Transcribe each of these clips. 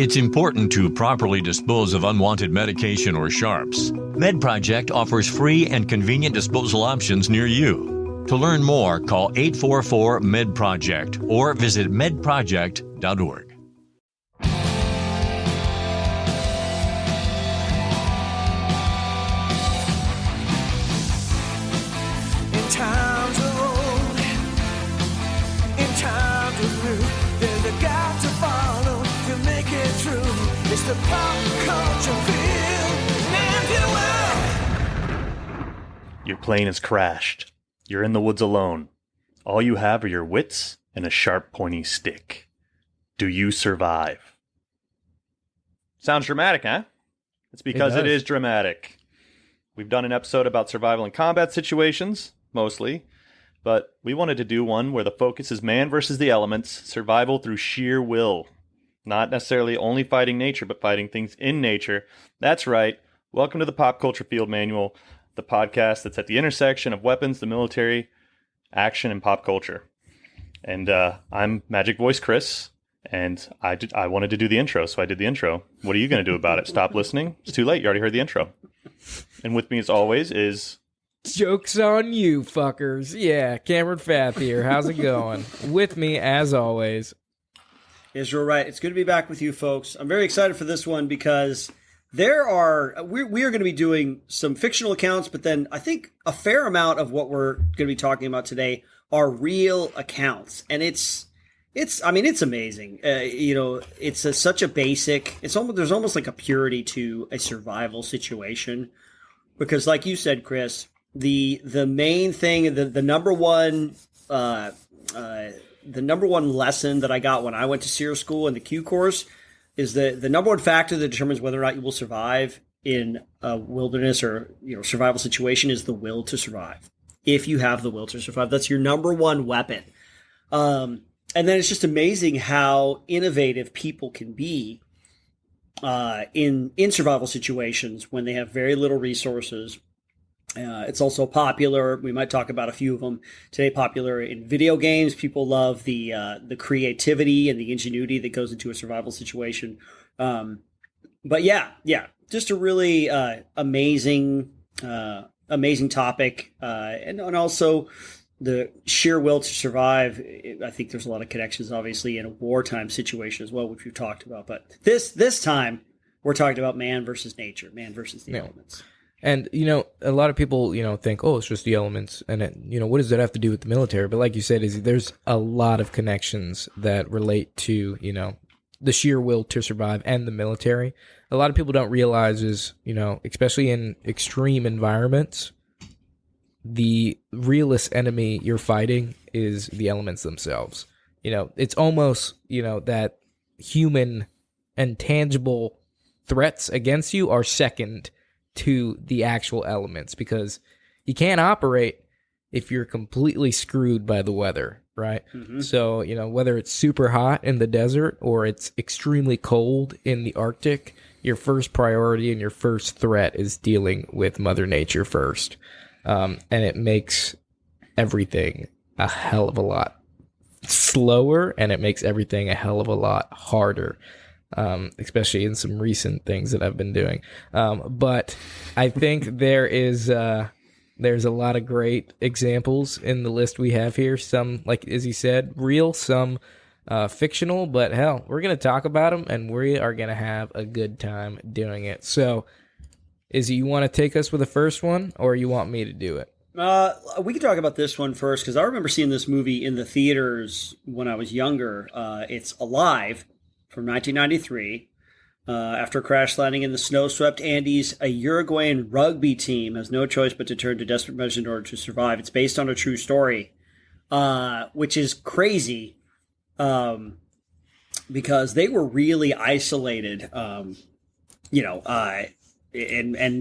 It's important to properly dispose of unwanted medication or sharps. MedProject offers free and convenient disposal options near you. To learn more, call 844-MED-PROJECT or visit medproject.org. It's the pop culture field, Your plane has crashed. You're in the woods alone. All you have are your wits and a sharp, pointy stick. Do you survive? Sounds dramatic, huh? It's because it is dramatic. We've done an episode about survival in combat situations, mostly, but we wanted to do one where the focus is man versus the elements, survival through sheer will. Not necessarily only fighting nature, but fighting things in nature. That's right. Welcome to the Pop Culture Field Manual, the podcast that's at the intersection of weapons, the military, action, and pop culture. And I'm Magic Voice Chris, and I wanted to do the intro, so I did the intro. What are you going to do about it? Stop listening? It's too late. You already heard the intro. And with me, as always, is... Joke's on you, fuckers. Yeah, Cameron Fath here. How's it going? With me, as always... Israel Wright. It's good to be back with you folks. I'm very excited for this one because we are going to be doing some fictional accounts, but then I think a fair amount of what we're going to be talking about today are real accounts. And it's amazing. It's such a basic, there's almost like a purity to a survival situation because like you said, Chris, the main thing, the number one, the number one lesson that I got when I went to SEER school in the Q course is the number one factor that determines whether or not you will survive in a wilderness or survival situation is the will to survive. If you have the will to survive, that's your number one weapon. And then it's just amazing how innovative people can be in survival situations when they have very little resources. It's also popular. We might talk about a few of them today. Popular in video games. People love the creativity and the ingenuity that goes into a survival situation. But yeah, just a really amazing topic, and also the sheer will to survive. I think there's a lot of connections, obviously, in a wartime situation as well, which we've talked about. But this time we're talking about man versus nature, man versus the elements. And, a lot of people, think, oh, it's just the elements. And, what does that have to do with the military? But like you said, Izzy, there's a lot of connections that relate to, the sheer will to survive and the military. A lot of people don't realize is, especially in extreme environments, the realest enemy you're fighting is the elements themselves. It's almost, that human and tangible threats against you are second to the actual elements because you can't operate if you're completely screwed by the weather, right? Mm-hmm. So, whether it's super hot in the desert or it's extremely cold in the Arctic, your first priority and your first threat is dealing with Mother Nature first. And it makes everything a hell of a lot slower and it makes everything a hell of a lot harder. Especially in some recent things that I've been doing. But I think there's a lot of great examples in the list we have here. Some, like Izzy said, real, some fictional, but hell, we're going to talk about them and we are going to have a good time doing it. So, Izzy, you want to take us with the first one or you want me to do it? We can talk about this one first because I remember seeing this movie in the theaters when I was younger. It's Alive. From 1993, after a crash landing in the snow-swept Andes, a Uruguayan rugby team has no choice but to turn to desperate measures in order to survive. It's based on a true story, which is crazy because they were really isolated, and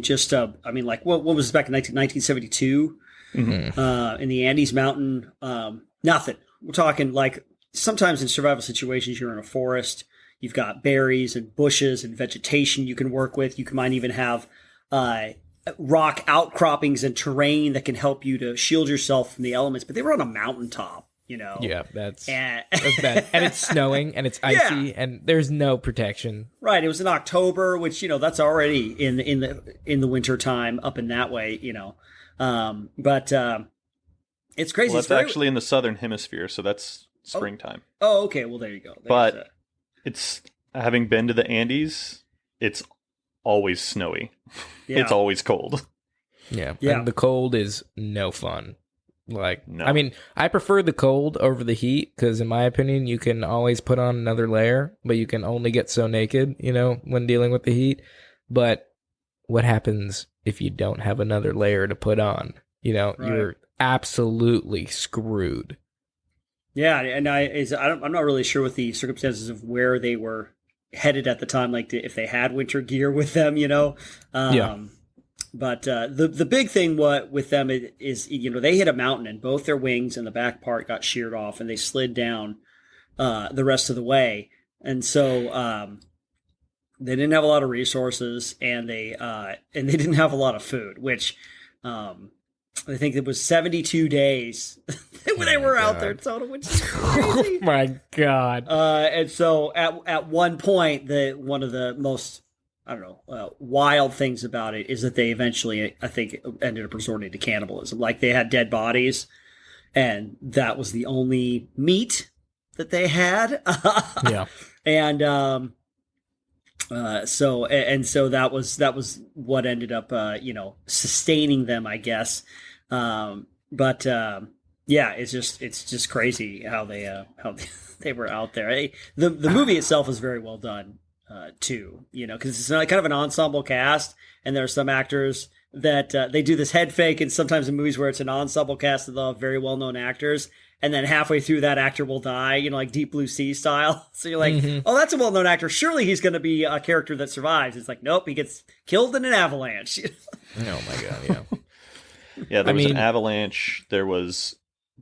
just, what was this back in 1972 in the Andes mountain? Nothing. We're talking like sometimes in survival situations, you're in a forest. You've got berries and bushes and vegetation you can work with. You might even have rock outcroppings and terrain that can help you to shield yourself from the elements. But they were on a mountaintop. Yeah, that's And bad. And it's snowing and it's icy and there's no protection. right. It was in October, which, that's already in the winter time up in that way, but it's crazy. Well, It's that's actually in the southern hemisphere, so that's springtime. Oh, okay. Well, there you go. But it's, having been to the Andes, it's always snowy. Yeah. It's always cold. Yeah. Yeah. And the cold is no fun. Like, No. I mean, I prefer the cold over the heat because, in my opinion, you can always put on another layer, but you can only get so naked, when dealing with the heat. But what happens if you don't have another layer to put on? You're absolutely screwed. Yeah, and I'm not really sure what the circumstances of where they were headed at the time, like if they had winter gear with them, Yeah. But the big thing with them is they hit a mountain and both their wings and the back part got sheared off and they slid down the rest of the way, and so they didn't have a lot of resources and they didn't have a lot of food, which I think it was 72 days when they were out there total, which is crazy. Oh my God. And so at one point, one of the most, wild things about it is that they eventually, I think, ended up resorting to cannibalism. Like they had dead bodies, and that was the only meat that they had. Yeah. And so that was what ended up sustaining them, I guess. But yeah, it's just crazy how they were out there. The movie itself is very well done too, because it's kind of an ensemble cast, and there are some actors that they do this head fake, and sometimes in movies where it's an ensemble cast of very well known actors. And then halfway through, that actor will die, like Deep Blue Sea style. So you're like, oh, that's a well-known actor. Surely he's going to be a character that survives. It's like, nope, he gets killed in an avalanche. Oh, my God, yeah. Yeah, there was an avalanche.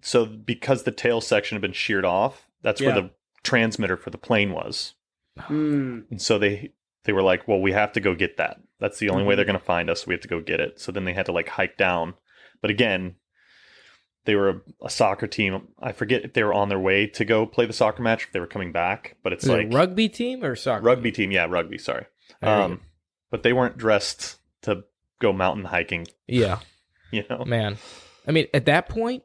So because the tail section had been sheared off, that's where the transmitter for the plane was. And so they were like, well, we have to go get that. That's the only way they're going to find us. We have to go get it. So then they had to hike down. But again, they were a soccer team. I forget if they were on their way to go play the soccer match, if they were coming back. But it's Is it a rugby team or soccer? Rugby team, yeah, rugby. Sorry, but they weren't dressed to go mountain hiking. Yeah, man. I mean, at that point,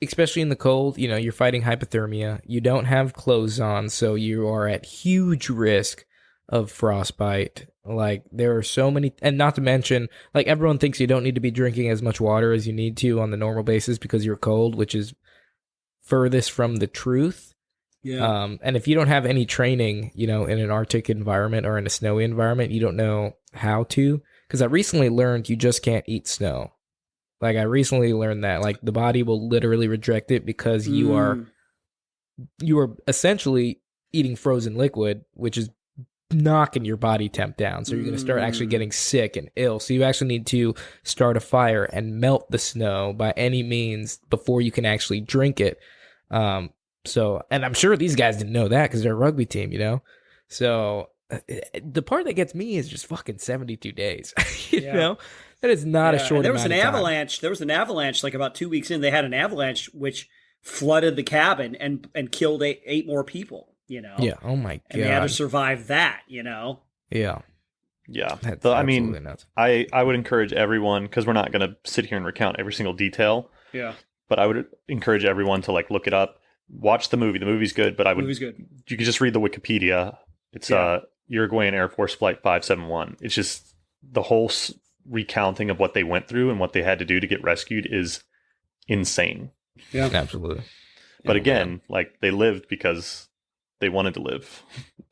especially in the cold, you're fighting hypothermia. You don't have clothes on, so you are at huge risk of frostbite. There are so many, and not to mention, everyone thinks you don't need to be drinking as much water as you need to on the normal basis because you're cold, which is furthest from the truth. Yeah. And if you don't have any training, in an Arctic environment or in a snowy environment, you don't know how to. Because I recently learned you just can't eat snow. I recently learned that, the body will literally reject it because you are essentially eating frozen liquid, which is knocking your body temp down. So you're going to start actually getting sick and ill. So you actually need to start a fire and melt the snow by any means before you can actually drink it. And I'm sure these guys didn't know that because they're a rugby team, So the part that gets me is just fucking 72 days. you know? That is not a short amount of time. There was an avalanche about 2 weeks in. They had an avalanche which flooded the cabin and killed eight more people. Yeah. Oh my God. And they had to survive that. Yeah. Yeah. That's I mean, nuts. I would encourage everyone, because we're not going to sit here and recount every single detail. Yeah. But I would encourage everyone to look it up, watch the movie. The movie's good, but movie's good. You could just read the Wikipedia. It's Uruguayan Air Force Flight 571. It's just the whole recounting of what they went through and what they had to do to get rescued is insane. Yeah, absolutely. But again, they lived because they wanted to live.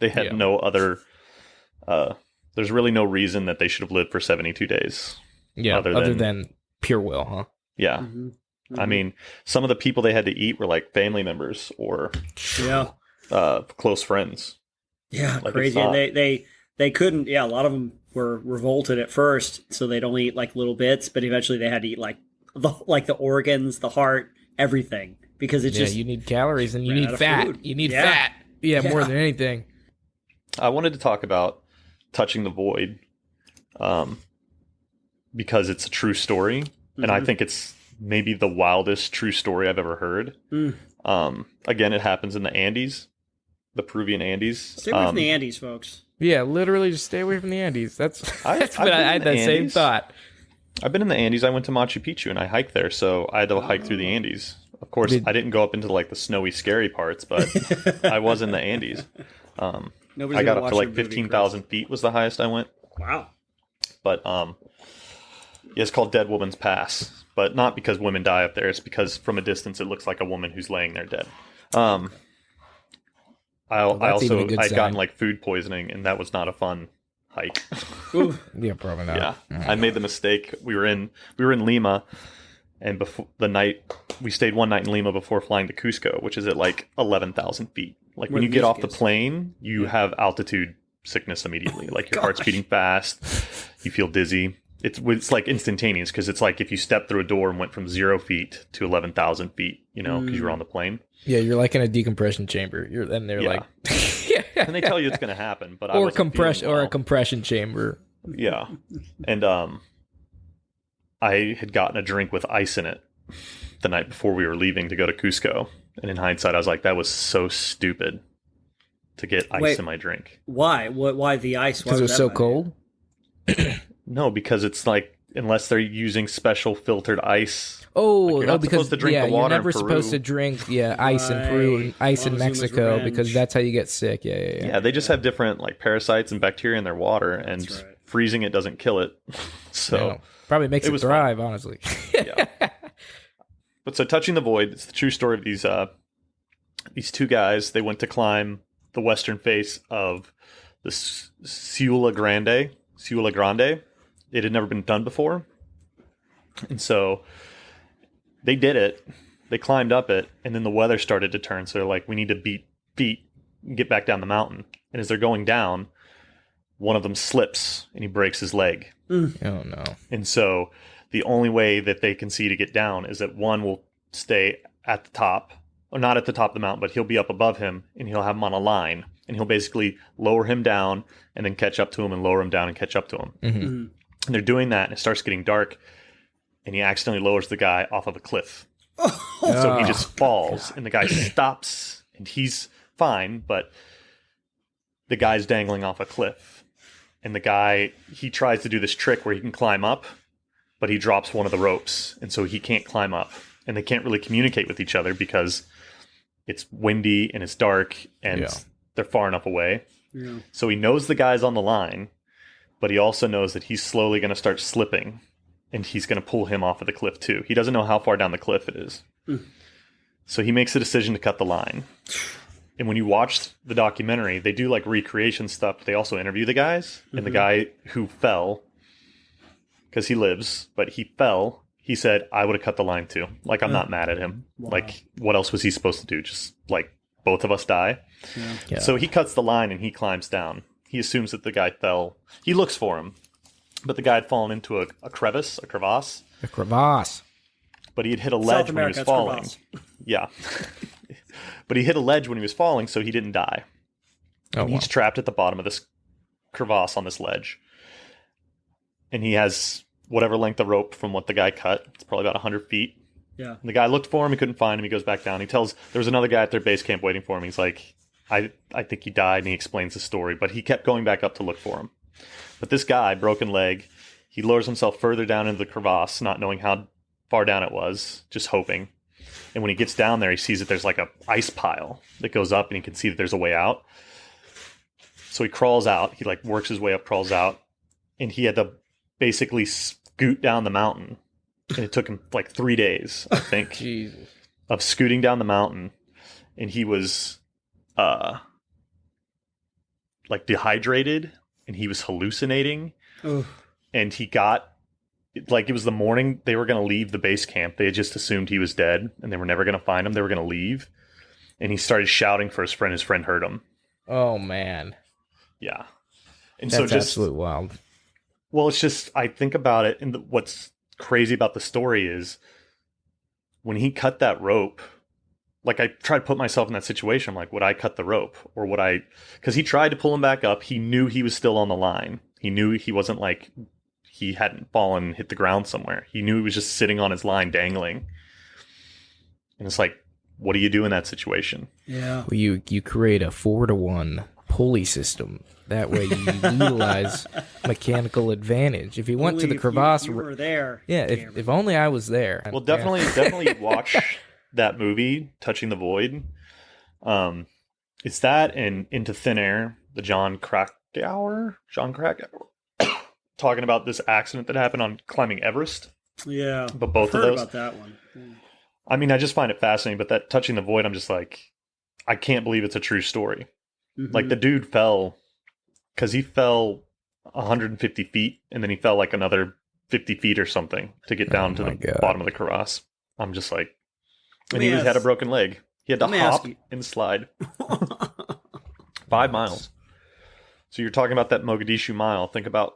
They had no other. There's really no reason that they should have lived for 72 days. Yeah, other than pure will, huh? Yeah. Mm-hmm. I mean, some of the people they had to eat were family members or close friends. Yeah, crazy. And they couldn't. Yeah, a lot of them were revolted at first, so they'd only eat little bits, but eventually they had to eat the organs, the heart, everything, because it's just you need calories and you need fat. Food. You need fat. Yeah, more than anything. I wanted to talk about Touching the Void, because it's a true story, and I think it's maybe the wildest true story I've ever heard. Again, it happens in the Andes, the Peruvian Andes. Stay away from the Andes, folks. Yeah, literally just stay away from the Andes. That's I I had that same thought. I've been in the Andes. I went to Machu Picchu and I hiked there, so I had to hike through the Andes. Of course, I didn't go up into like the snowy, scary parts, but I was in the Andes. I got up to like 15,000 feet was the highest I went. Wow. But yeah, it's called Dead Woman's Pass, but not because women die up there. It's because from a distance it looks like a woman who's laying there dead. I'd gotten like food poisoning, and that was not a fun hike. Yeah, probably not. Yeah, I made the mistake. We were in Lima, and before we stayed one night in Lima before flying to Cusco, which is at like 11,000 feet. Like when you get off the plane, you have altitude sickness immediately. Like your heart's beating fast, you feel dizzy. It's like instantaneous because it's like if you stepped through a door and went from 0 feet to 11,000 feet, because you were on the plane. Yeah, you're like in a decompression chamber. And they're like, and they tell you it's going to happen, but or a compression chamber. Yeah, and I had gotten a drink with ice in it the night before we were leaving to go to Cusco, and in hindsight, I was like, that was so stupid to get ice in my drink. Why? Why the ice? Because it was so cold. No, because it's like unless they're using special filtered ice. Oh, you're not because supposed to drink the water you're never in Peru. supposed to drink ice in Peru and ice in Mexico because that's how you get sick. Yeah. Yeah, they just have different like parasites and bacteria in their water, and freezing it doesn't kill it. So probably makes it thrive, honestly. Yeah. But so touching the void, it's the true story of these two guys. They went to climb the western face of the Ciula Grande. It had never been done before. And so they did it. They climbed up it, and then the weather started to turn. So they're like, we need to beat feet and get back down the mountain. And as they're going down, one of them slips and he breaks his leg. Oh, no. And so the only way that they can see to get down is that one will stay at the top, or not at the top of the mountain, but he'll be up above him, and he'll have him on a line. And he'll basically lower him down and then catch up to him and lower him down and catch up to him. Mm-hmm. And they're doing that, and it starts getting dark, and he accidentally lowers the guy off of a cliff. So he just falls, and the guy stops, and he's fine, but the guy's dangling off a cliff. And the guy, he tries to do this trick where he can climb up, but he drops one of the ropes, and so he can't climb up. And they can't really communicate with each other because it's windy and it's dark, and they're far enough away. Yeah. So he knows the guy's on the line, but he also knows that he's slowly going to start slipping, and he's going to pull him off of the cliff too. He doesn't know how far down the cliff it is. So he makes a decision to cut the line. And when you watch the documentary, they do like recreation stuff, but they also interview the guys. And the guy who fell, because he lives, but he fell, he said, I would have cut the line too. Like, I'm not mad at him. Wow. Like, what else was he supposed to do? Just like both of us die? Yeah. So he cuts the line and he climbs down. He assumes that the guy fell. He looks for him, but the guy had fallen into a crevasse. A crevasse. But he had hit a ledge when he was falling. Yeah. But he hit a ledge when he was falling, so he didn't die. He's trapped at the bottom of this crevasse on this ledge. And he has whatever length of rope from what the guy cut. It's probably about 100 feet. Yeah. And the guy looked for him. He couldn't find him. He goes back down. He tells, there was another guy at their base camp waiting for him. He's like, I think he died, and he explains the story. But he kept going back up to look for him. But this guy, broken leg, he lowers himself further down into the crevasse, not knowing how far down it was, just hoping. And when he gets down there, he sees that there's like a ice pile that goes up, and he can see that there's a way out. So he crawls out. He like works his way up, crawls out, and he had to basically scoot down the mountain. And it took him like 3 days, I think, Jesus. Of scooting down the mountain. And he was like dehydrated, and he was hallucinating. Ugh. And he got, like, it was the morning they were going to leave the base camp. They had just assumed he was dead, and they were never going to find him. They were going to leave. And he started shouting for his friend. His friend heard him. Oh, man. Yeah. And that's so just absolute wild. Well, it's just, I think about it, and what's crazy about the story is when he cut that rope, like, I tried to put myself in that situation. I'm like, would I cut the rope? Or would I, because he tried to pull him back up. He knew he was still on the line. He knew he wasn't like, he hadn't fallen, hit the ground somewhere. He knew he was just sitting on his line dangling. And it's like, what do you do in that situation? Yeah. Well, you create a 4-to-1 pulley system. That way you utilize mechanical advantage. If you went to the crevasse, you were there. yeah. If only I was there. Well, definitely watch that movie, Touching the Void. It's that and Into Thin Air, the John Krakauer, talking about this accident that happened on climbing Everest. Yeah. But both I've of heard those. about that one. Yeah. I mean, I just find it fascinating. But that Touching the Void, I'm just like, I can't believe it's a true story. Mhm. Like the dude fell because he fell 150 feet and then he fell like another 50 feet or something to get down to my the God. bottom of the crevasse. I'm just like, Let and me he had a ask- broken leg. He had to let me ask hop you- and slide 5 miles. So you're talking about that Mogadishu mile. Think about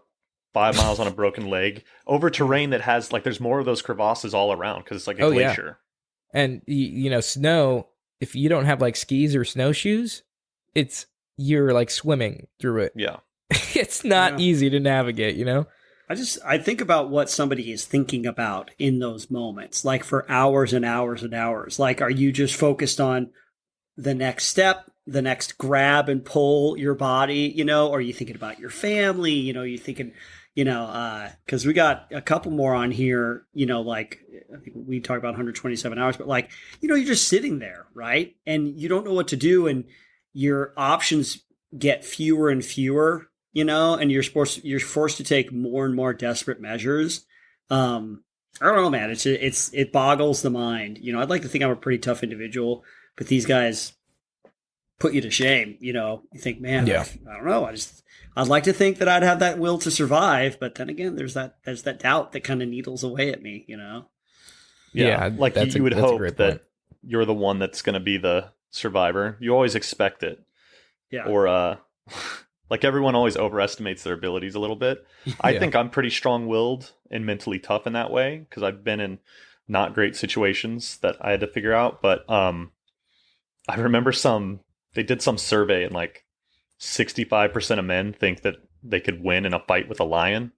5 miles on a broken leg over terrain that has like there's more of those crevasses all around because it's like a Oh, yeah. glacier. And you know, snow. If you don't have like skis or snowshoes, you're like swimming through it. Yeah. It's not Yeah. easy to navigate. You know. I think about what somebody is thinking about in those moments, like for hours and hours and hours. Like, are you just focused on the next step, the next grab and pull your body, you know, or are you thinking about your family? You know, you thinking, you know, because we got a couple more on here, you know, like I think we talk about 127 hours, but like, you know, you're just sitting there, right? And you don't know what to do, and your options get fewer and fewer, you know, and you're forced to take more and more desperate measures. I don't know, man. It boggles the mind. You know, I'd like to think I'm a pretty tough individual, but these guys put you to shame. You know, you think, man, Yeah. I don't know. I'd like to think that I'd have that will to survive, but then again, there's that doubt that kind of needles away at me. You know. Yeah, like that's you would a hope great that point. you're the one that's going to be the survivor. You always expect it. Yeah. Or like everyone always overestimates their abilities a little bit. I Yeah. think I'm pretty strong-willed and mentally tough in that way because I've been in not great situations that I had to figure out. But I remember they did some survey and like 65% of men think that they could win in a fight with a lion.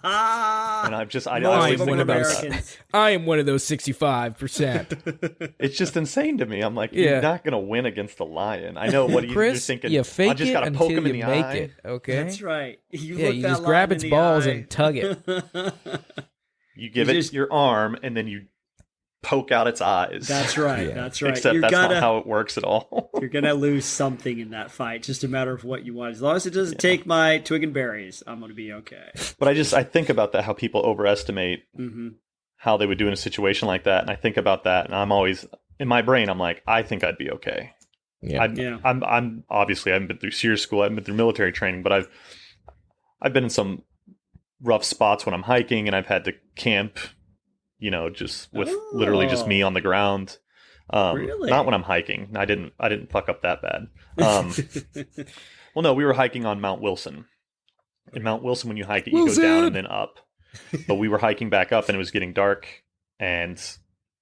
And I Most always of think them about that. Americans. I am one of those 65%. It's just insane to me. I'm like, Yeah. you're not going to win against a lion. I know what you're Chris, thinking. you I fake just it gotta poke until him in you the make eye. it. Okay. That's right. You Yeah, look you that just grab lion its in the balls eye. and tug it. You give You it just- your arm, and then you poke out its eyes. That's right. Yeah. That's right. Except that's not how it works at all. You're gonna lose something in that fight. Just a matter of what you want. As long as it doesn't take my twig and berries, I'm gonna be okay. But I think about that, how people overestimate Mm-hmm. how they would do in a situation like that. And I think about that, and I'm always, in my brain, I'm like, I think I'd be okay. Yeah. I'm obviously, I haven't been through SEER school, I haven't been through military training, but I've been in some rough spots when I'm hiking, and I've had to camp, you know, just with literally just me on the ground. Really? Not when I'm hiking. I didn't fuck up that bad. Well, no, we were hiking on Mount Wilson. In Mount Wilson, when you hike it, you go down and then up. But we were hiking back up, and it was getting dark, and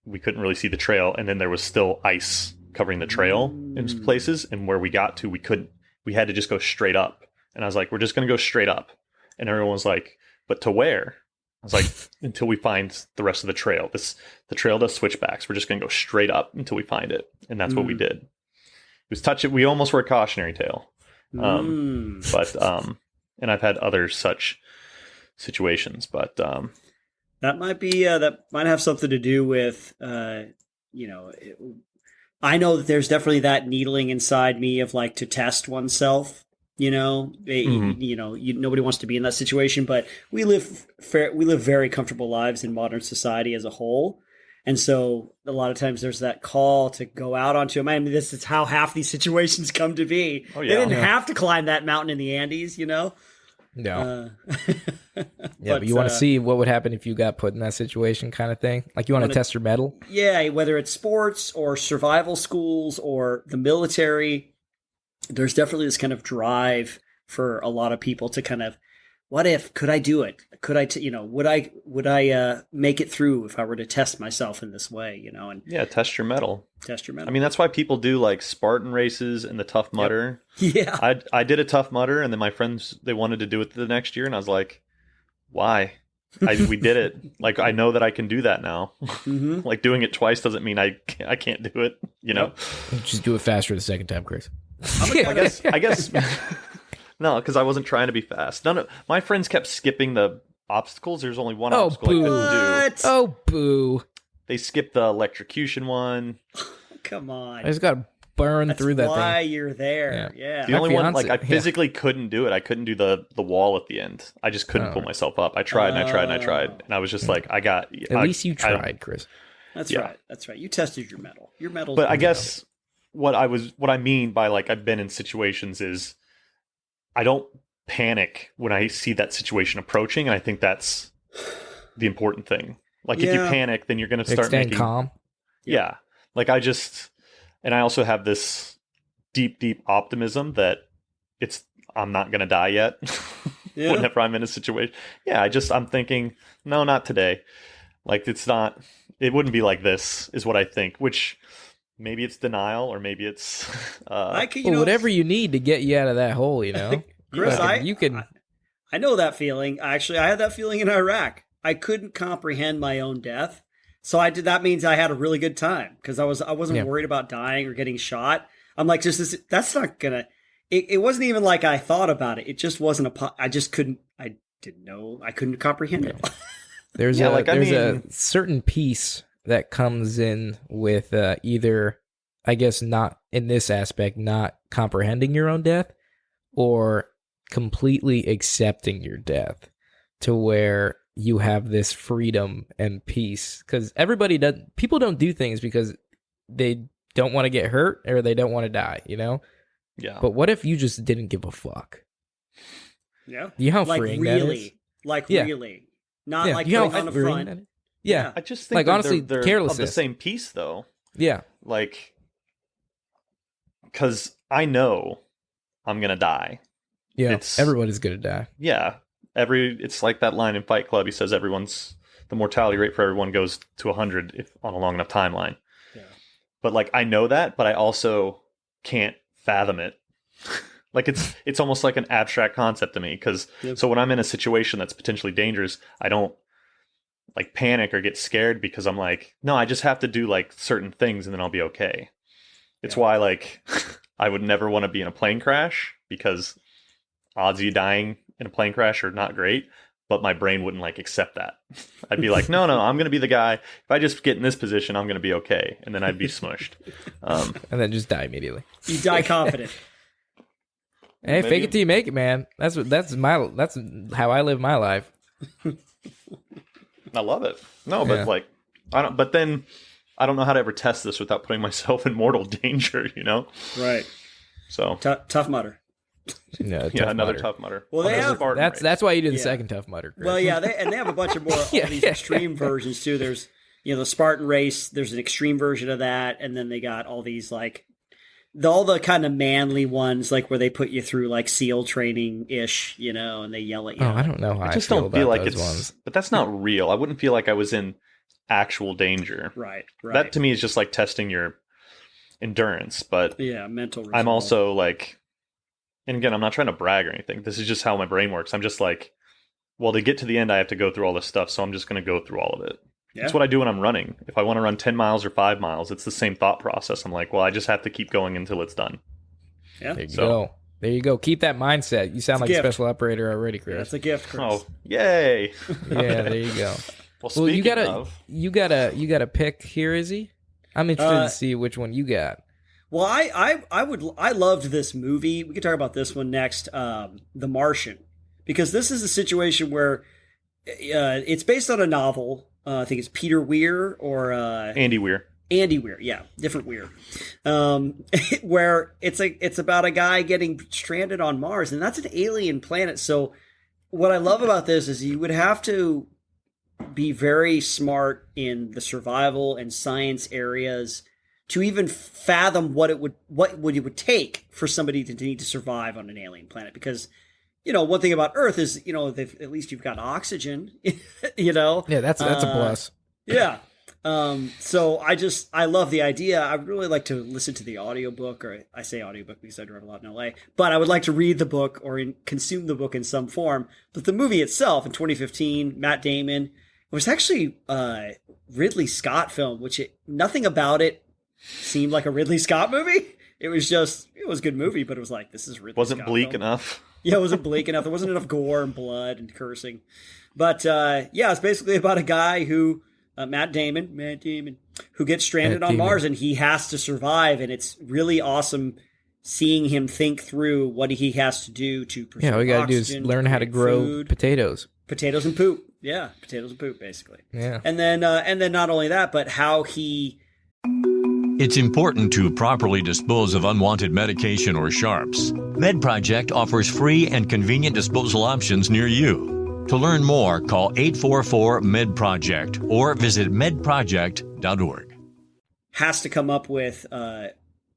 we couldn't really see the trail. And then there was still ice covering the trail in places. And where we got to, we had to just go straight up. And I was like, we're just going to go straight up. And everyone was like, but to where? I was like, until we find the rest of the trail. The trail does switchbacks. We're just going to go straight up until we find it. And that's what we did. It was touching. We almost were a cautionary tale. But and I've had other such situations, but That might be that might have something to do with you know. I know that there's definitely that needling inside me of like to test oneself. You know, you know, nobody wants to be in that situation, but we live very comfortable lives in modern society as a whole. And so a lot of times there's that call to go out onto a mountain. I mean, this is how half these situations come to be. Oh, yeah. They didn't Yeah. have to climb that mountain in the Andes, you know? No. Yeah, But you want to see what would happen if you got put in that situation, kind of thing. Like you want to Wanna- test your metal. Yeah, whether it's sports or survival schools or the military, there's definitely this kind of drive for a lot of people to kind of, could I do it? Could I, would I make it through if I were to test myself in this way, you know, and yeah, test your metal. test your mental. I mean, that's why people do like Spartan races and the Tough Mudder. yeah. I did a Tough Mudder, and then my friends, they wanted to do it the next year, and I was like, Why? We did it. Like, I know that I can do that now. Mm-hmm. Like, doing it twice doesn't mean I can't do it, you know? Just do it faster the second time, Chris. I guess no, because I wasn't trying to be fast. None of my friends kept skipping the obstacles. There's only one obstacle I couldn't do. What? Oh, boo. They skipped the electrocution one. Come on. I just got to burn That's through that why thing. you're there. Yeah. The My only one, fiance- like, I physically couldn't do it. I couldn't do the wall at the end. I just couldn't pull myself up. I tried and I tried and I tried, and I was just like, At least you tried, Chris. That's Yeah. right. That's right. You tested your metal. Your metal. But I guess what I mean by, like, I've been in situations is I don't panic when I see that situation approaching, and I think that's the important thing. Like, if you Yeah. panic, then you're going to start Staying making calm. Yeah. Like, and I also have this deep optimism that I'm not going to die yet. Yeah. Whenever I'm in a situation. Yeah. I'm thinking, no, not today. Like, it wouldn't be like this is what I think, which maybe it's denial or maybe it's, I can, Well, whatever you need to get you out of that hole, you know? Chris, you can. I know that feeling. Actually, I had that feeling in Iraq. I couldn't comprehend my own death. So that means I had a really good time because I wasn't worried about dying or getting shot. I'm like, that's not gonna. It wasn't even like I thought about it. It just wasn't I just couldn't. I didn't know. I couldn't comprehend it. There's Yeah, a certain piece that comes in with either, I guess, not in this aspect, not comprehending your own death, or completely accepting your death, to where you have this freedom and peace. Because people don't do things because they don't want to get hurt or they don't want to die, you know? yeah. But what if you just didn't give a fuck? Yeah. You know how Like freeing that is? really. Like Yeah. really. Not Yeah, like you know putting how on the freeing front. that is? Yeah. I just think Like, that honestly, they're of carelessness. the same piece, though. Yeah. Like, because I know I'm going to die. Yeah. It's- Everybody's going to die. Yeah. It's like that line in Fight Club. He says the mortality rate for everyone goes to 100 if on a long enough timeline. Yeah. But, like, I know that, but I also can't fathom it. Like, it's almost like an abstract concept to me. So when I'm in a situation that's potentially dangerous, I don't, like, panic or get scared because I'm like, no, I just have to do, like, certain things and then I'll be okay. It's why, like, I would never want to be in a plane crash because odds of you dying in a plane crash are not great, but my brain wouldn't, like, accept that. I'd be like, no, I'm going to be the guy. If I just get in this position, I'm going to be okay. And then I'd be smushed. And then just die immediately. You die confident. Hey, Maybe- fake it till you make it, man. That's how I live my life. I love it. No, but Yeah. like, but then I don't know how to ever test this without putting myself in mortal danger, you know? Right. So, Tough Mudder. Yeah, another Mudder. Tough Mudder. Well, they Another have- Spartan race. That's why you did the Yeah. second Tough Mudder, Chris. Well, yeah, they have a bunch of more all these extreme versions too. There's the Spartan race. There's an extreme version of that, and then they got all these like all the kind of manly ones, like where they put you through like SEAL training ish, and they yell at you. Oh, I don't know how I just feel don't about feel like those it's, ones. but that's not real. I wouldn't feel like I was in actual danger. Right. That to me is just like testing your endurance, but yeah, mental. I'm resolve. also like, and again, I'm not trying to brag or anything. This is just how my brain works. I'm just like, well, to get to the end, I have to go through all this stuff, so I'm just going to go through all of it. Yeah. That's what I do when I'm running. If I want to run 10 miles or 5 miles, it's the same thought process. I'm like, well, I just have to keep going until it's done. Yeah. There you So- go. There you go. Keep that mindset. You sound It's like a a gift. special operator already, Yeah, Chris. that's a gift, Chris. Oh, yay! Yeah, there you go. Well, Well, you speaking gotta of, you gotta pick here, Izzy. I'm interested to see which one you got. Well, I loved this movie. We could talk about this one next, The Martian, because this is a situation where it's based on a novel. I think it's Peter Weir or Andy Weir. Andy Weir, yeah, different Weir, where it's about a guy getting stranded on Mars, and that's an alien planet. So, what I love about this is you would have to be very smart in the survival and science areas to even fathom what it would take for somebody to need to survive on an alien planet. Because one thing about Earth is at least you've got oxygen. Yeah, that's a plus. Yeah. So I love the idea. I would really like to listen to the audiobook, or I say audiobook because I drive a lot in LA, but I would like to read the book or consume the book in some form. But the movie itself in 2015, Matt Damon, it was actually a Ridley Scott film, nothing about it seemed like a Ridley Scott movie. It was a good movie, but it was like, this is Ridley Wasn't Scott bleak film. enough. Yeah, it wasn't bleak enough. There wasn't enough gore and blood and cursing. But it's basically about a guy who, Matt Damon, who gets stranded on Mars, and he has to survive. And it's really awesome seeing him think through what he has to do to preserve Yeah, all you got to do is learn how to grow food. potatoes. Potatoes and poop. Yeah, potatoes and poop, basically. Yeah. And then not only that, but how he... It's important to properly dispose of unwanted medication or sharps. MedProject offers free and convenient disposal options near you. To learn more, call 844-MED-PROJECT or visit medproject.org. has to come up with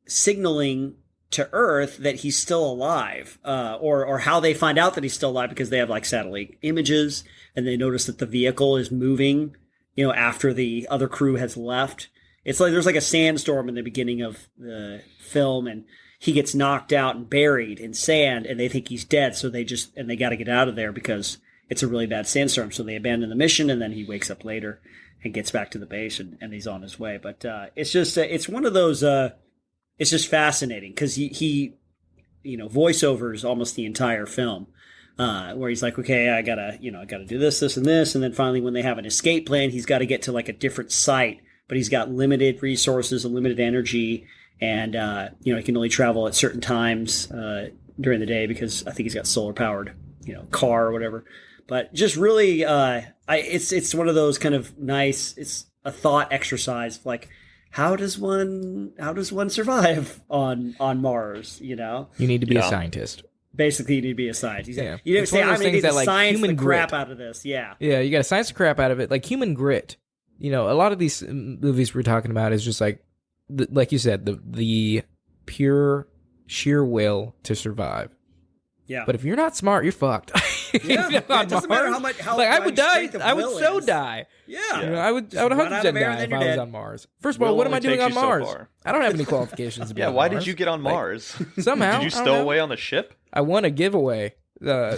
signaling to Earth that he's still alive, or how they find out that he's still alive, because they have like satellite images and they notice that the vehicle is moving, after the other crew has left. It's like there's like a sandstorm in the beginning of the film, and he gets knocked out and buried in sand, and they think he's dead, so they got to get out of there because it's a really bad sandstorm. So they abandon the mission, and then he wakes up later and gets back to the base, and he's on his way. But it's just it's one of those. It's just fascinating because he voiceovers almost the entire film, where he's like, okay, I gotta do this, and this, and then finally when they have an escape plan, he's got to get to like a different site, but he's got limited resources and limited energy, and he can only travel at certain times during the day because I think he's got solar powered car or whatever. But just really, it's one of those kind of nice. It's a thought exercise, like how does one survive on Mars? You need to be a scientist. Basically, you need to be a scientist. Yeah. You don't It's say one of I'm those going to things that, like, science the human crap grit. out of this. Yeah, Yeah, you got to science the crap out of it, like human grit. A lot of these movies we're talking about is just like, like you said, the pure sheer will to survive. yeah. But if you're not smart, you're fucked. Yeah, it doesn't matter how much. How I would much die. strength of I would will so is. die. Yeah, I would Just run 100% out of air, die then if you're I was dead. on Mars. First of all, Will what am I only doing takes on you so Mars? far. I don't have any qualifications to be Yeah, on why Mars. did you get on Mars? Somehow. Did you I don't stow know. away on the ship? I won a giveaway. Oh,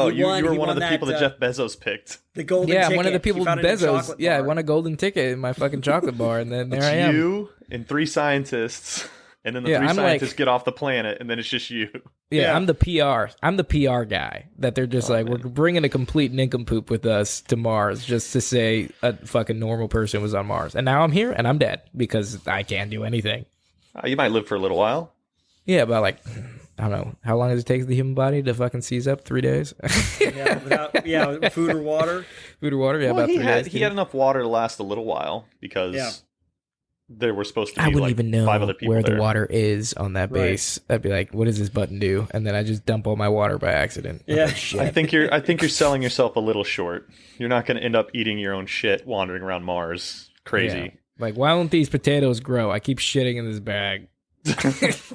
He you won were one of the that, people that Jeff Bezos picked. The golden Yeah, ticket. one of the He people found it in a Bezos. chocolate Yeah, I bar. won a golden ticket in my fucking chocolate bar, and then there It's I am. you and 3 scientists, and then the Yeah, 3 I'm scientists like- get off the planet, and then it's just you. Yeah, Yeah. I'm the PR. I'm the PR guy that they're just like, we're bringing a complete nincompoop with us to Mars just to say a fucking normal person was on Mars. And now I'm here and I'm dead because I can't do anything. You might live for a little while. Yeah, but like, I don't know. How long does it take the human body to fucking seize up? 3 days? Without food or water. Food or water? Yeah, Well, about he 3 had days. he had enough water to last a little while because Yeah. there were supposed to be I wouldn't like even know 5 other people where there. the water is on that Right. base. I'd be like, what does this button do? And then I just dump all my water by accident. I'm Yeah. like, shit. I think you're selling yourself a little short. You're not going to end up eating your own shit wandering around Mars. Crazy. Yeah. Like, why don't these potatoes grow? I keep shitting in this bag. That's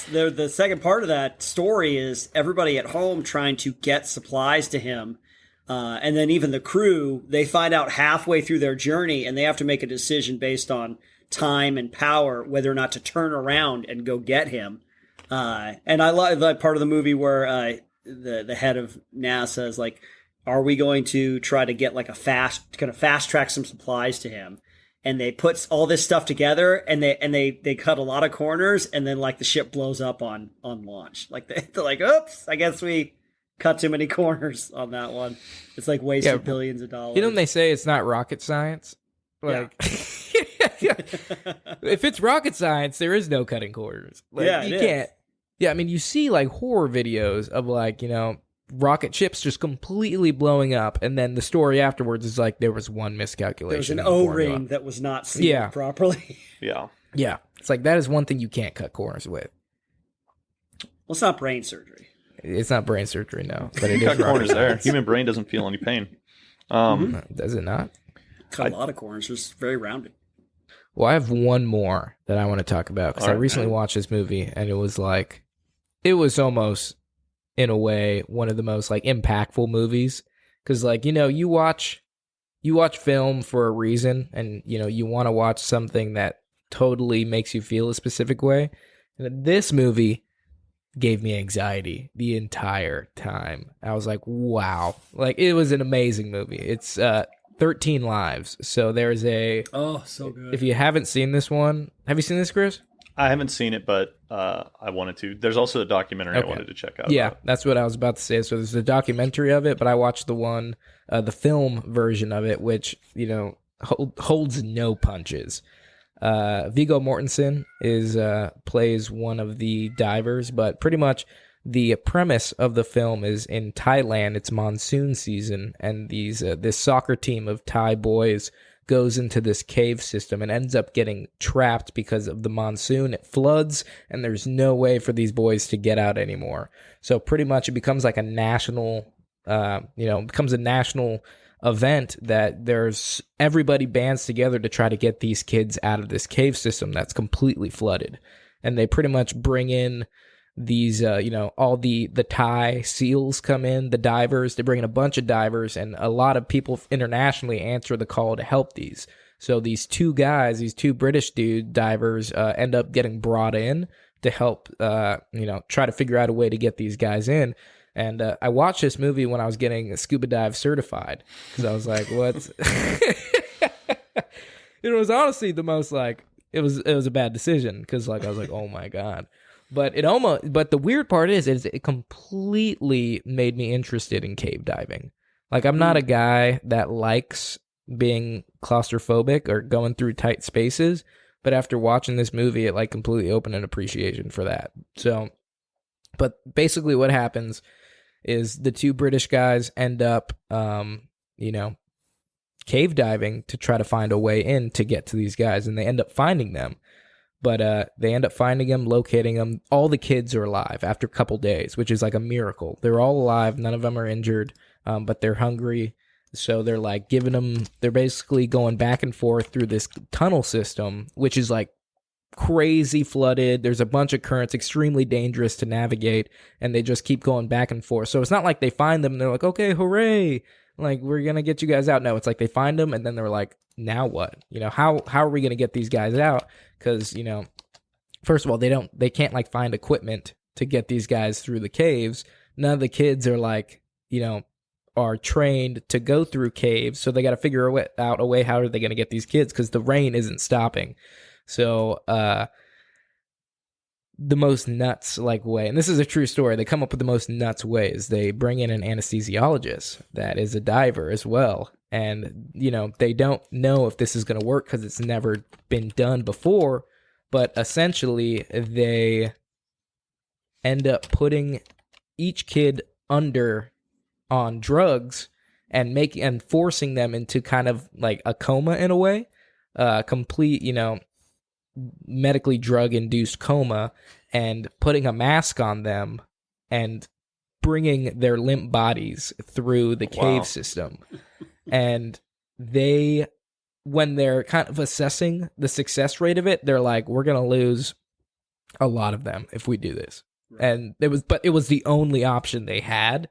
the second part of that story is everybody at home trying to get supplies to him. And then even the crew, they find out halfway through their journey and they have to make a decision based on time and power, whether or not to turn around and go get him. And I love that part of the movie where the head of NASA is like, are we going to try to get like fast track some supplies to him? And they put all this stuff together and they cut a lot of corners and then like the ship blows up on launch. Like they're like, oops, I guess we cut too many corners on that one. It's like wasted billions of dollars. You know when they say it's not rocket science? Like, if it's rocket science, there is no cutting corners. Like, Yeah, you it can't. Yeah, I mean, you see like horror videos of like, rocket ships just completely blowing up, and then the story afterwards is like there was one miscalculation. there was an in the formula. O-ring that was not sealed properly. Yeah. Yeah, it's like that is one thing you can't cut corners with. Well, it's not brain surgery. It's not brain surgery, no, but it You is cut corners rocket there. science. Human brain doesn't feel any pain. Does it not? Cut a lot of corners. It's very rounded. Well, I have one more that I want to talk about because I Alright. recently watched this movie and it was almost in a way one of the most like impactful movies because like you watch you watch film for a reason, and you want to watch something that totally makes you feel a specific way. And this movie gave me anxiety the entire time. I was like, wow. Like, it was an amazing movie. It's 13 Lives. So there's so good. If you haven't seen this one, have you seen this, Chris? I haven't seen it, but I wanted to. There's also a documentary I wanted to check out. Yeah, that's what I was about to say. So there's a documentary of it, but I watched the film version of it, which, holds no punches. Viggo Mortensen plays one of the divers, but pretty much the premise of the film is in Thailand. It's monsoon season, and this soccer team of Thai boys goes into this cave system and ends up getting trapped because of the monsoon. It floods, and there's no way for these boys to get out anymore. So pretty much it becomes like a national, event that everybody bands together to try to get these kids out of this cave system that's completely flooded. And they pretty much bring in these, all the Thai SEALs come in, the divers. They bring in a bunch of divers, and a lot of people internationally answer the call to help these. So these two British divers, end up getting brought in to help, try to figure out a way to get these guys in. And I watched this movie when I was getting scuba dive certified, because I was like, what? It was honestly the most, it was a bad decision, because I was like, oh my God. But the weird part is it completely made me interested in cave diving. I'm not a guy that likes being claustrophobic or going through tight spaces, but after watching this movie, it completely opened an appreciation for that. So, but basically what happens is the two British guys end up, cave diving to try to find a way in to get to these guys, and they end up finding them. But they end up finding them, locating them. All the kids are alive after a couple days, which is like a miracle. They're all alive. None of them are injured, but they're hungry. So they're they're basically going back and forth through this tunnel system, which is crazy flooded. There's a bunch of currents, extremely dangerous to navigate, and they just keep going back and forth. So it's not like they find them and they're like, okay, hooray, we're gonna get you guys out. No, it's they find them, and then they're like, now what? How are we gonna get these guys out? Because first of all, they can't find equipment to get these guys through the caves. None of the kids are are trained to go through caves, so they got to figure out a way. How are they gonna get these kids? Because the rain isn't stopping. So the most nuts way, and this is a true story, they come up with the most nuts ways. They bring in an anesthesiologist that is a diver as well, and they don't know if this is going to work because it's never been done before, but essentially they end up putting each kid under on drugs and forcing them into kind of a coma in a way, complete medically drug-induced coma, and putting a mask on them and bringing their limp bodies through the cave system. And when they're kind of assessing the success rate of it, they're like, we're going to lose a lot of them if we do this. Right. And it was the only option they had.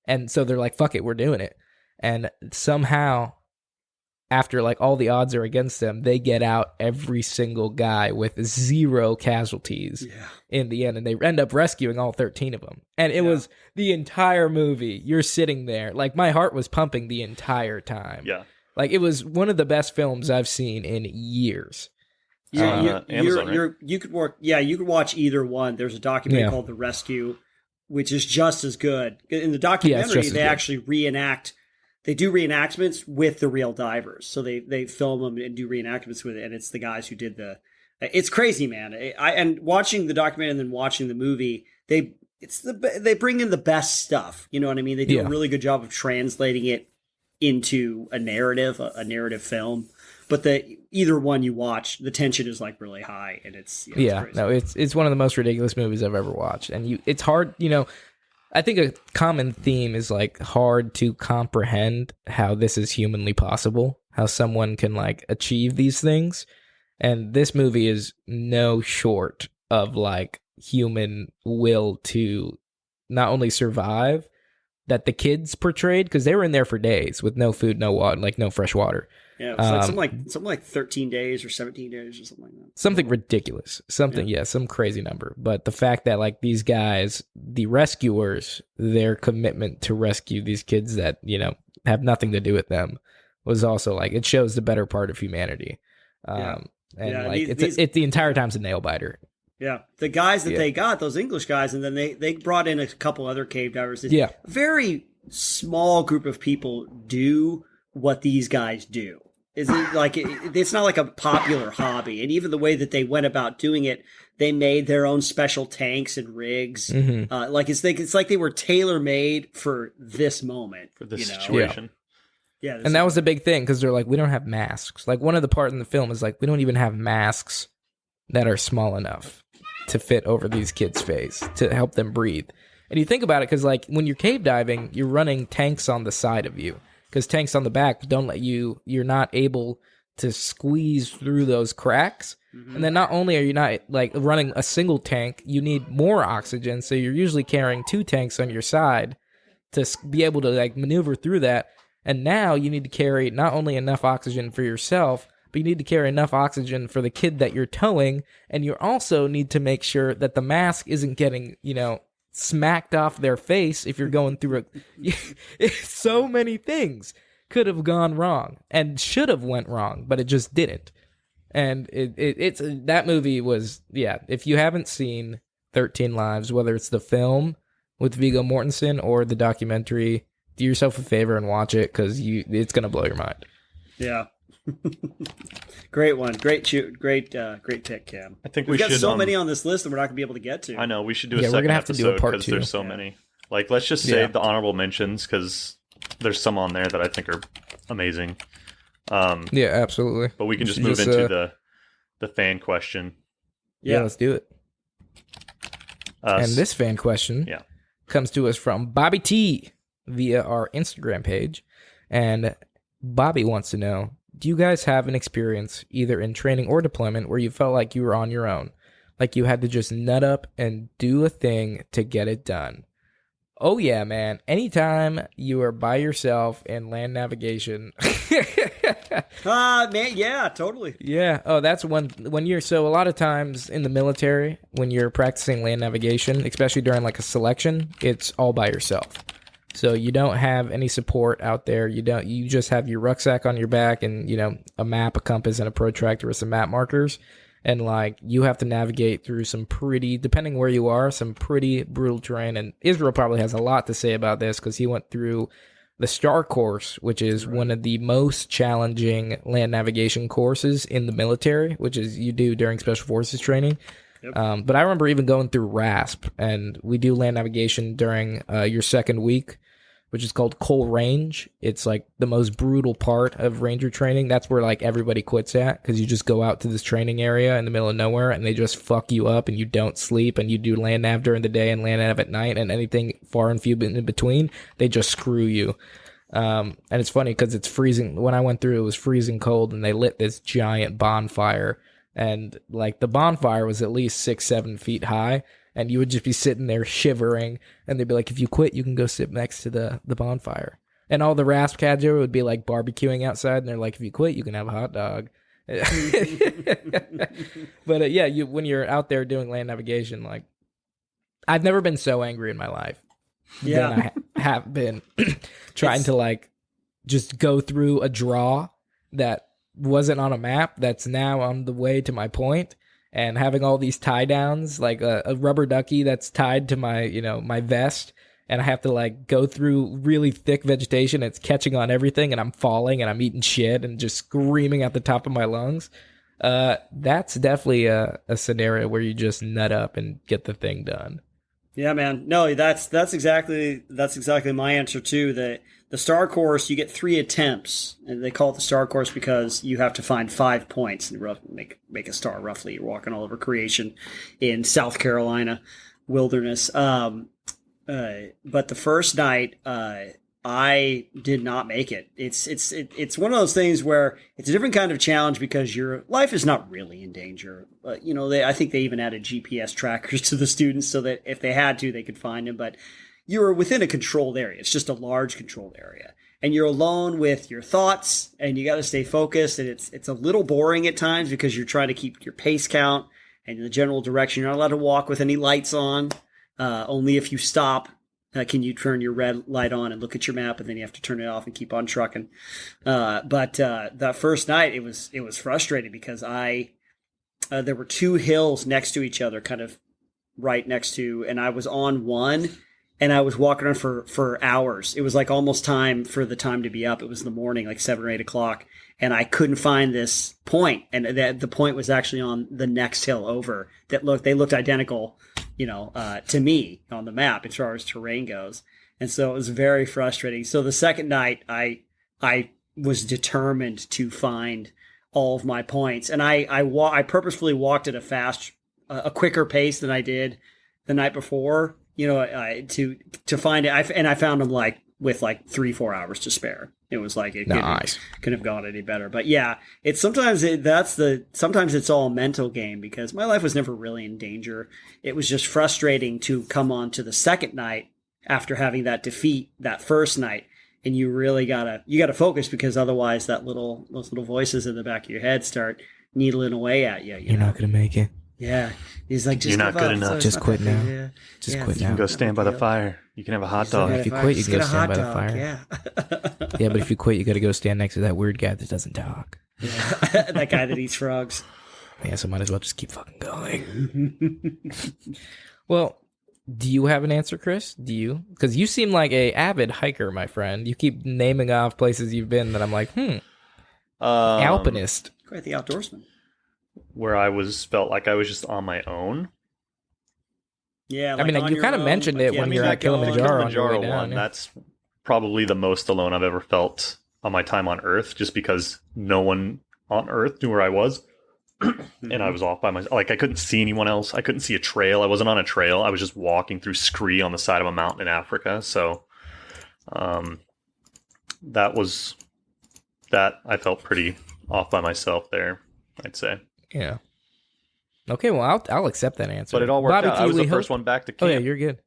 And so they're like, fuck it, we're doing it. And somehow, after all the odds are against them, they get out every single guy with 0 casualties in the end, and they end up rescuing all 13 of them. And it was the entire movie. You're sitting there, my heart was pumping the entire time. Yeah, it was one of the best films I've seen in years. Amazon, right? You could watch either one. There's a documentary called The Rescue, which is just as good. In the documentary, they actually reenact. They do reenactments with the real divers. So they film them and do reenactments with it. And it's the guys who did it's crazy, man. And watching the documentary and then watching the movie, they bring in the best stuff. You know what I mean? They do a really good job of translating it into a narrative film. But either one you watch, the tension is like really high, and it's it's one of the most ridiculous movies I've ever watched, and it's hard, I think a common theme is like hard to comprehend how this is humanly possible, how someone can like achieve these things, and this movie is no short of like human will to not only survive that the kids portrayed, because they were in there for days with no food, no water, like no fresh water. Yeah, it was something like 13 days or 17 days or something like that. Something ridiculous. Some crazy number. But the fact that like these guys, the rescuers, their commitment to rescue these kids that, have nothing to do with them was also like, it shows the better part of humanity. It's the entire time's a nail biter. Yeah, the guys that they got, those English guys, and then they brought in a couple other cave divers. A very small group of people do what these guys do. Is it like it's not like a popular hobby, and even the way that they went about doing it, they made their own special tanks and rigs. It's like they were tailor made for this moment, for this situation. Yeah, and that was the big thing, because they're like, we don't have masks. Like one of the parts in the film is like, we don't even have masks that are small enough to fit over these kids' face to help them breathe. And you think about it, because like when you're cave diving, you're running tanks on the side of you, because tanks on the back don't let you're not able to squeeze through those cracks. And then not only are you not like running a single tank, you need more oxygen, so you're usually carrying 2 tanks on your side to be able to like maneuver through that. And now you need to carry not only enough oxygen for yourself, but you need to carry enough oxygen for the kid that you're towing, and you also need to make sure that the mask isn't getting, smacked off their face if you're going through so many things could have gone wrong and should have went wrong, but it just didn't. And it's that movie was, if you haven't seen 13 Lives, whether it's the film with Viggo Mortensen or the documentary, do yourself a favor and watch it, because it's going to blow your mind. Yeah. Great one. Great pick, Cam. I think We've got should, so many on this list, and we're not going to be able to get to. I know. We should do a we're second gonna have to do a episode, part because 2. there's so many. Like, let's just save the honorable mentions, because there's some on there that I think are amazing. Yeah, absolutely. But we can just move into the fan question. Yeah, let's do it. And this fan question comes to us from Bobby T via our Instagram page. And Bobby wants to know, do you guys have an experience either in training or deployment where you felt like you were on your own? Like you had to just nut up and do a thing to get it done? Oh yeah, man. Anytime you are by yourself in land navigation. Man, yeah, totally. Yeah. Oh, that's when you're, so a lot of times in the military, when you're practicing land navigation, especially during like a selection, it's all by yourself. So you don't have any support out there. You just have your rucksack on your back and, a map, a compass, and a protractor with some map markers. And like you have to navigate through some pretty, depending where you are, some pretty brutal terrain. And Israel probably has a lot to say about this, because he went through the STAR course, which is one of the most challenging land navigation courses in the military, which is you do during Special Forces training. Yep. But I remember even going through RASP, and we do land navigation during your second week, which is called Coal Range. It's like the most brutal part of Ranger training. That's where like everybody quits at, because you just go out to this training area in the middle of nowhere and they just fuck you up, and you don't sleep, and you do land nav during the day and land nav at night, and anything far and few in between, they just screw you. And it's funny because it's freezing. When I went through, it was freezing cold, and they lit this giant bonfire, and like the bonfire was at least 6-7 feet high. And you would just be sitting there shivering, and they'd be like, if you quit, you can go sit next to the bonfire. And all the RASP cadre would be like barbecuing outside, and they're like, if you quit, you can have a hot dog. But when you're out there doing land navigation, like, I've never been so angry in my life. Yeah. Than I have been trying to like just go through a draw that wasn't on a map that's now on the way to my point. And having all these tie downs, like a rubber ducky that's tied to my, my vest, and I have to like go through really thick vegetation. It's catching on everything, and I'm falling, and I'm eating shit and just screaming at the top of my lungs. That's definitely a scenario where you just nut up and get the thing done. Yeah, man. No, that's exactly my answer too. The STAR course, you get 3 attempts, and they call it the STAR course because you have to find 5 points and make a star roughly. You're walking all over creation in South Carolina wilderness. But the first night, I did not make it. It's one of those things where it's a different kind of challenge because your life is not really in danger. I think they even added GPS trackers to the students so that if they had to, they could find them. But you're within a controlled area. It's just a large controlled area. And you're alone with your thoughts, and you got to stay focused. And it's a little boring at times because you're trying to keep your pace count and the general direction. You're not allowed to walk with any lights on. Only if you stop can you turn your red light on and look at your map, and then you have to turn it off and keep on trucking. But that first night, it was frustrating because there were two hills next to each other, kind of right next to, and I was on one. And I was walking around for hours. It was like almost time for the time to be up. It was in the morning, like 7 or 8 o'clock. And I couldn't find this point. And the point was actually on the next hill over. They looked identical, to me on the map as far as terrain goes. And so it was very frustrating. So the second night, I was determined to find all of my points. And I purposefully walked at a quicker pace than I did the night before. To find it, I found them with 3-4 hours to spare. It was like it couldn't have gone any better. But yeah, sometimes it's all a mental game because my life was never really in danger. It was just frustrating to come on to the second night after having that defeat that first night, and you really gotta focus because otherwise those little voices in the back of your head start needling away at you. You're not gonna make it. Yeah, he's like, just you're not good enough. So just quit now. Yeah. Just quit You now. can go stand by the fire. You can have a hot dog. If you quit, you can go stand by the fire. Yeah. Yeah, but if you quit, you got to go stand next to that weird guy that doesn't talk. Yeah. That guy that eats frogs. Yeah, so might as well just keep fucking going. Well, do you have an answer, Chris? Do you? Because you seem like a avid hiker, my friend. You keep naming off places you've been that I'm like, alpinist. Quite the outdoorsman. Where felt like I was just on my own. Yeah, I mean, you kind of mentioned it when you're at Kilimanjaro on your way down. That's probably the most alone I've ever felt on my time on Earth, just because no one on Earth knew where I was. And I was off by myself. Like, I couldn't see anyone else. I couldn't see a trail. I wasn't on a trail. I was just walking through scree on the side of a mountain in Africa. So that I felt pretty off by myself there, I'd say. Yeah. Okay, well, I'll accept that answer. But it all worked Bobby out. I was the first one back to camp. Oh, yeah, you're good.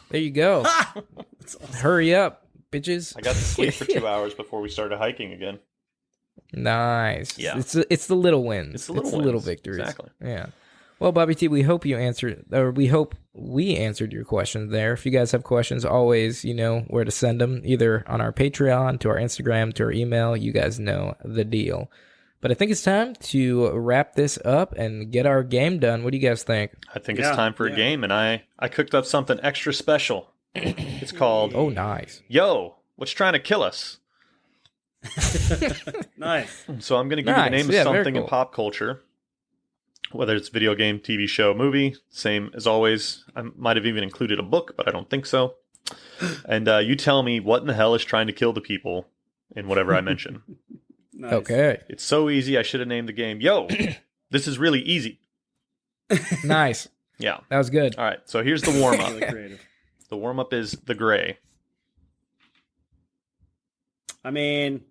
There you go. Awesome. Hurry up, bitches. I got to sleep for 2 hours before we started hiking again. Nice. Yeah. It's the little wins. It's the little wins. Victories. Exactly. Yeah. Well, Bobby T, we hope we answered your questions there. If you guys have questions, always, where to send them, either on our Patreon, to our Instagram, to our email. You guys know the deal. But I think it's time to wrap this up and get our game done. What do you guys think? I think it's time for a game, and I cooked up something extra special. It's called Oh, nice. Yo, what's trying to kill us? Nice. So I'm going to give you the name of something cool. in pop culture, whether it's video game, TV show, movie. Same as always. I might have even included a book, but I don't think so. And you tell me what in the hell is trying to kill the people in whatever I mention. Nice. Okay. It's so easy, I should have named the game, Yo, this is really easy. Nice. Yeah. That was good. All right, so here's the warm-up. Really creative. The warm-up is the gray. I mean,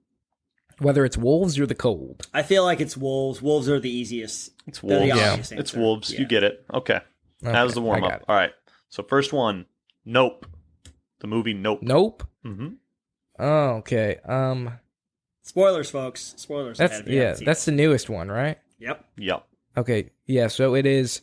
Whether it's wolves or the cold. I feel like it's wolves. Wolves are the easiest. It's They're the wolves. obvious It's answer. wolves. Yeah. You get it. Okay. That was the I warm-up. got it. All right. So first one, Nope. The movie Nope. Nope. Mm-hmm. Oh, okay. Spoilers, folks. Spoilers. That's ahead if you haven't seen that's the newest one, right? it. Yep. Yep. Okay. Yeah. So it is.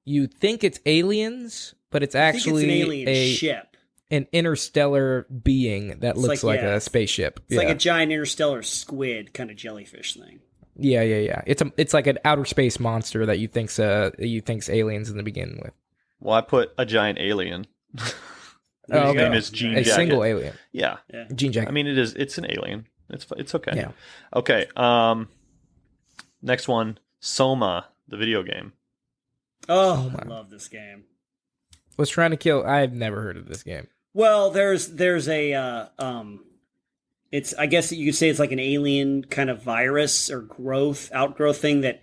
You think it's aliens, but it's I think actually it's an alien ship. an interstellar being that looks like a spaceship. It's like a giant interstellar squid kind of jellyfish thing. Yeah. It's like an outer space monster that you think's aliens in the beginning with. Well, I put a giant alien. Oh, His name okay. is Jean A Jacket. single alien. Yeah. Yeah. Jean Jacket. I mean, it's an alien. It's okay. Yeah. Okay. Next one, Soma, the video game. Oh, my. I love this game. Was trying to kill. I've never heard of this game. Well, there's a it's, I guess you could say it's like an alien kind of virus or outgrowth thing that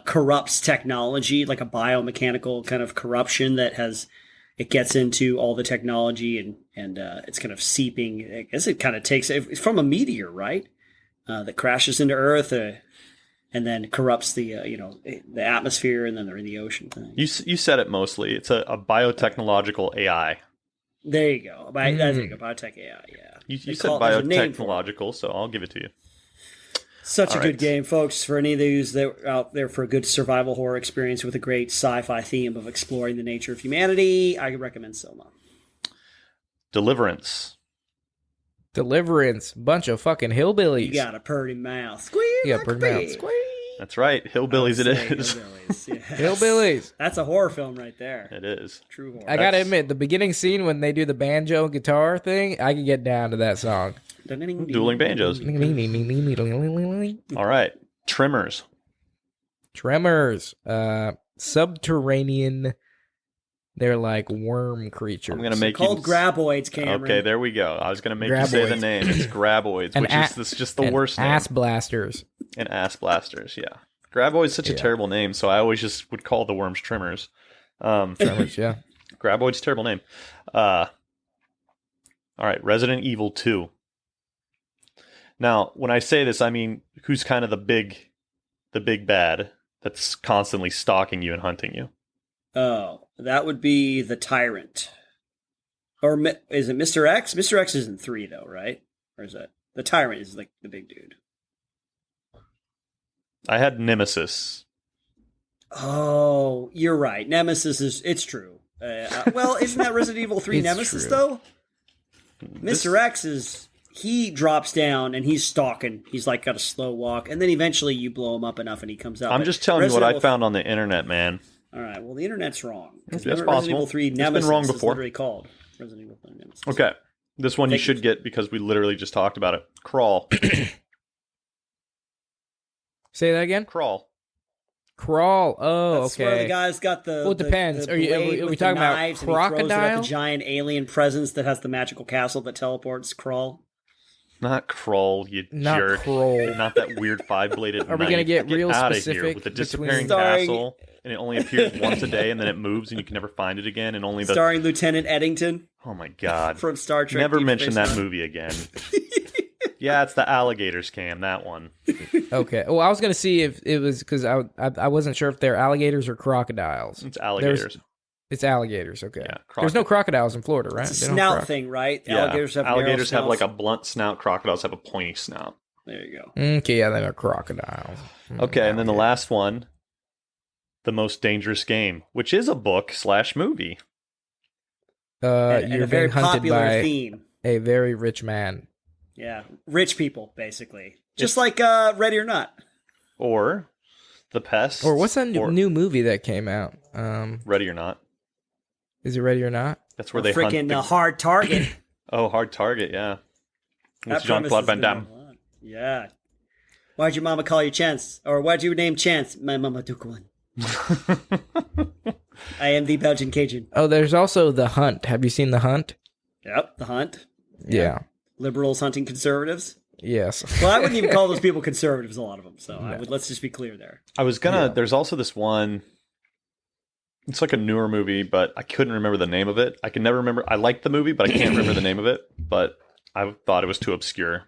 corrupts technology, like a biomechanical kind of corruption it gets into all the technology and it's kind of seeping. I guess it kind of takes it's from a meteor, right? That crashes into Earth and then corrupts the the atmosphere, and then they're in the ocean thing. You said it mostly. It's a biotechnological AI. There you go. There you go. Biotech AI. Yeah. You said biotechnological, so I'll give it to you. Such a good game, folks. For any of those that are out there for a good survival horror experience with a great sci-fi theme of exploring the nature of humanity, I recommend Soma. Deliverance. Bunch of fucking hillbillies. You got a purty mouth. Squeak. You got a purty mouth. Squeak. That's right. Hillbillies it is. Hillbillies. Yes. Hillbillies. That's a horror film right there. It is. True horror. I gotta admit, the beginning scene when they do the banjo guitar thing, I can get down to that song. Dueling banjos. All right. Tremors. Subterranean. They're like worm creatures. I'm gonna make called graboids, Cameron. Okay, there we go. I was gonna make you say the name. It's graboids, which is just the worst name. Ass blasters. And ass blasters. Yeah. Graboids is such a terrible name, so I always just would call the worms tremors. Tremors, yeah. Graboid's terrible name. All right, Resident Evil 2. Now, when I say this, I mean who's kind of the big bad that's constantly stalking you and hunting you? Oh, that would be the Tyrant. Or is it Mr. X? Mr. X isn't 3, though, right? Or is it? The Tyrant is like the big dude. I had Nemesis. Oh, you're right. Nemesis is... It's true. Well, isn't that Resident Evil 3 Nemesis, though? Mr. X is... He drops down and he's stalking. He's like got a slow walk. And then eventually you blow him up enough and he comes out. I'm just telling you what I found on the internet, man. All right. Well, the internet's wrong. That's Resident possible. Evil 3 Nemesis it's been wrong before. is literally called Resident Evil 3 Nemesis. Okay. This one you should get because we literally just talked about it. Crawl. Say that again? Crawl. Oh, That's okay. where the guy's got the. Well, it depends. The are blade we with talking the about knives and he throws it at crocodile? the giant alien presence that has the magical castle that teleports. Crawl. Not Crawl, you Not jerk. Crawl. Not that weird 5-bladed knife. Are we going to get real out specific? of here with the disappearing Starring- castle, and it only appears once a day, and then it moves, and you can never find it again, and only the... Starring Lieutenant Eddington Oh my god. from Star Trek. Never Deep mention Space that Nine. movie again. Yeah, it's the alligators, Cam, that one. Okay. Well, I was going to see if it was because I wasn't sure if they're alligators or crocodiles. It's alligators. It's alligators, okay. Yeah, There's no crocodiles in Florida, right? It's a They don't have snout thing, right? Yeah. Alligators have Alligators narrow have like a snouts. blunt snout, crocodiles have a pointy snout. There you go. Okay, yeah, they're crocodiles. Okay, and then the last one, The Most Dangerous Game, which is a book/movie. And You're a very being hunted popular by theme. a very rich man. Yeah, rich people basically, just like Ready or Not. Or The Pest. Or what's that new movie that came out? Ready or Not. Is it Ready or Not? That's where they hunt Freaking Hard Target. Oh, Hard Target, yeah. With That Jean-Claude premise Van has been Damme. around a lot. Yeah. Why'd your mama call you Chance? Or why'd you name Chance? My mama took one. I am the Belgian Cajun. Oh, there's also The Hunt. Have you seen The Hunt? Yep, The Hunt. Yeah. Liberals hunting conservatives. Yes. Well, I wouldn't even call those people conservatives, a lot of them. So let's just be clear there. I was there's also this one, it's like a newer movie, but I couldn't remember the name of it. I can never remember. I liked the movie, but I can't remember the name of it. But I thought it was too obscure.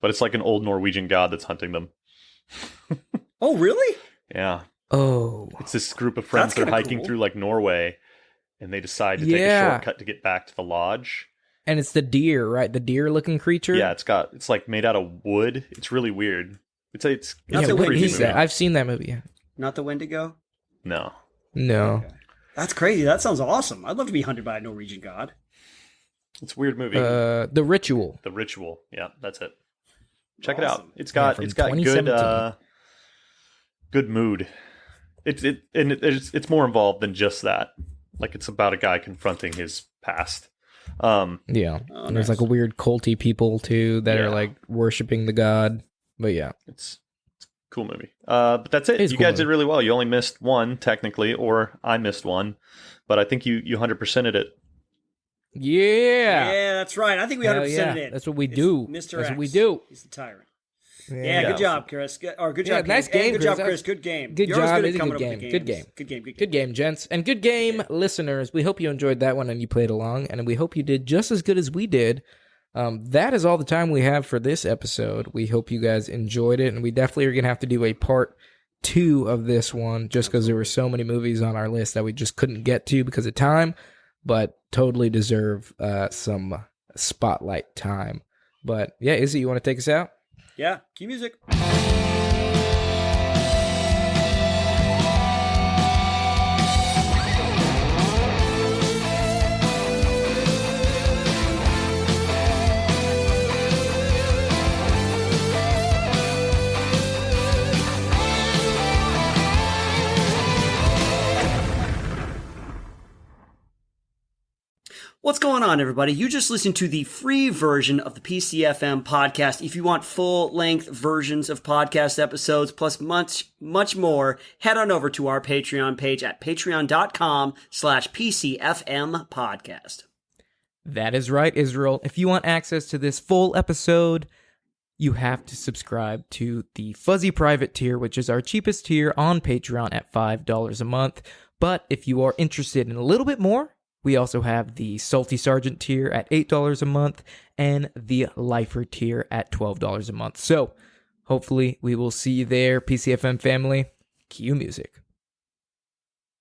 But it's like an old Norwegian god that's hunting them. Oh, really? Yeah. Oh. It's this group of friends That's that are kinda hiking cool. through like Norway, and they decide to take a shortcut to get back to the lodge. And it's the deer, right? The deer-looking creature? Yeah, it's like made out of wood. It's really weird. It's Not a the what crazy is movie. that? I've seen that movie. Not the Wendigo? No. No. That's crazy. That sounds awesome. I'd love to be hunted by a Norwegian god. It's a weird movie. The Ritual. The Ritual. Yeah, that's it. Check it Awesome. out. It's got from good 2017. good mood. It's more involved than just that. Like it's about a guy confronting his past. Yeah. Oh, And there's nice. like a weird culty people too that are Yeah. like worshiping the god. But yeah. It's a cool movie. But that's it. It's You a cool guys did really well. You only missed one technically, or I missed one, but I think you 100%ed it. Yeah. Yeah, that's right. I think we Hell 100% yeah. it. That's what we It's do. Mr. That's X. what we do. He's the tyrant. Yeah. Yeah, good job, Chris. Good job. nice Chris. game, Good job, Chris. Chris. Good game. Good You're always job. good at It's a coming good up with game. the Good games. game. Good game. Good game. Good game, gents. And good game, listeners. We hope you enjoyed that one and you played along. And we hope you did just as good as we did. That is all the time we have for this episode. We hope you guys enjoyed it. And we definitely are going to have to do a part 2 of this one just because there were so many movies on our list that we just couldn't get to because of time. but totally deserve some spotlight time. But yeah, Izzy, you want to take us out? Yeah, cue music. What's going on, everybody? You just listened to the free version of the PCFM podcast. If you want full-length versions of podcast episodes, plus much, much more, head on over to our Patreon page at patreon.com/PCFM podcast. That is right, Israel. If you want access to this full episode, you have to subscribe to the Fuzzy Private tier, which is our cheapest tier on Patreon at $5 a month. But if you are interested in a little bit more, we also have the Salty Sergeant tier at $8 a month and the Lifer tier at $12 a month. So hopefully we will see you there, PCFM family. Cue music.